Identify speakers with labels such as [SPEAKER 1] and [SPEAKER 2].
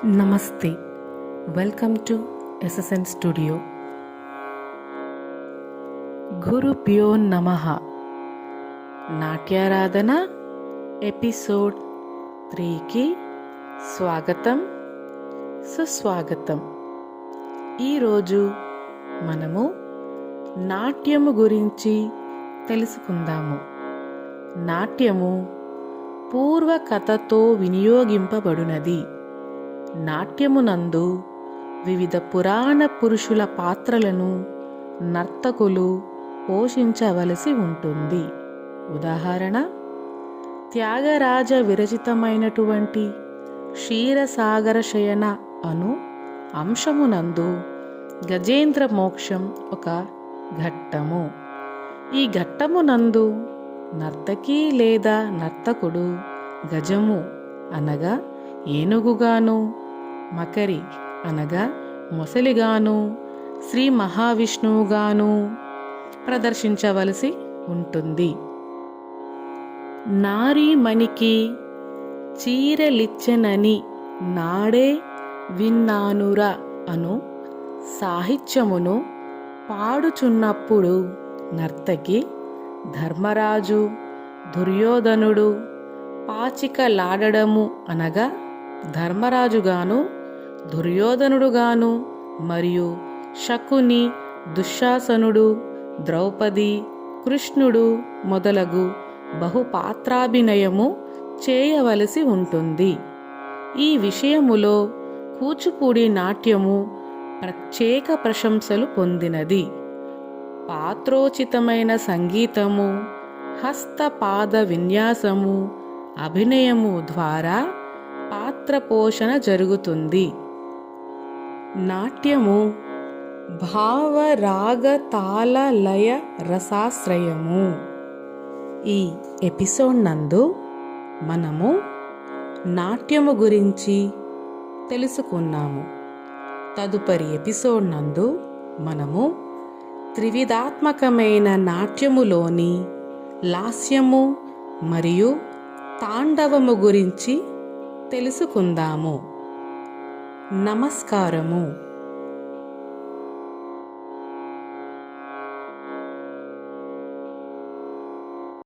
[SPEAKER 1] నమస్తే. Welcome to SSN studio. గురుభ్యో నమః. నాట్యారాధన ఎపిసోడ్ 3కి స్వాగతం, సుస్వాగతం. ఈరోజు మనము నాట్యము గురించి తెలుసుకుందాము. నాట్యము పూర్వకథతో వినియోగింపబడినది. నాట్యమునందు వివిధ పురాణ పురుషుల పాత్రలను నర్తకులు పోషించవలసి ఉంటుంది. ఉదాహరణ, త్యాగరాజ విరచితమైనటువంటి క్షీరసాగర శయన అను అంశమునందు గజేంద్ర మోక్షం ఒక ఘట్టము. ఈ ఘట్టమునందు నర్తకి లేదా నర్తకుడు గజము అనగా ఏనుగుగాను, మకరి అనగా మొసలిగాను, శ్రీ మహావిష్ణువుగాను ప్రదర్శించవలసి ఉంటుంది. నారీమణికి చీరలిచ్చెనని నాడే విన్నానురా అను సాహిత్యమును పాడుచున్నప్పుడు నర్తకి ధర్మరాజు, దుర్యోధనుడు పాచికలాడడము అనగా ధర్మరాజుగాను, దుర్యోధనుడుగాను మరియు శకుని, దుశ్శాసనుడు, ద్రౌపది, కృష్ణుడు మొదలగు బహుపాత్రాభినయము చేయవలసి ఉంటుంది. ఈ విషయములో కూచిపూడి నాట్యము ప్రత్యేక ప్రశంసలు పొందినది. పాత్రోచితమైన సంగీతము, హస్తపాద విన్యాసము, అభినయము ద్వారా పాత్ర పోషణ జరుగుతుంది. నాట్యము భావ రాగ తాళ లయ రసాశ్రయము. ఈ ఎపిసోడ్ నందు మనము నాట్యము గురించి తెలుసుకున్నాము. తదుపరి ఎపిసోడ్ నందు మనము త్రివిధాత్మకమైన నాట్యములోని లాస్యము మరియు తాండవము గురించి తెలుసుకుందాము. నమస్కారము.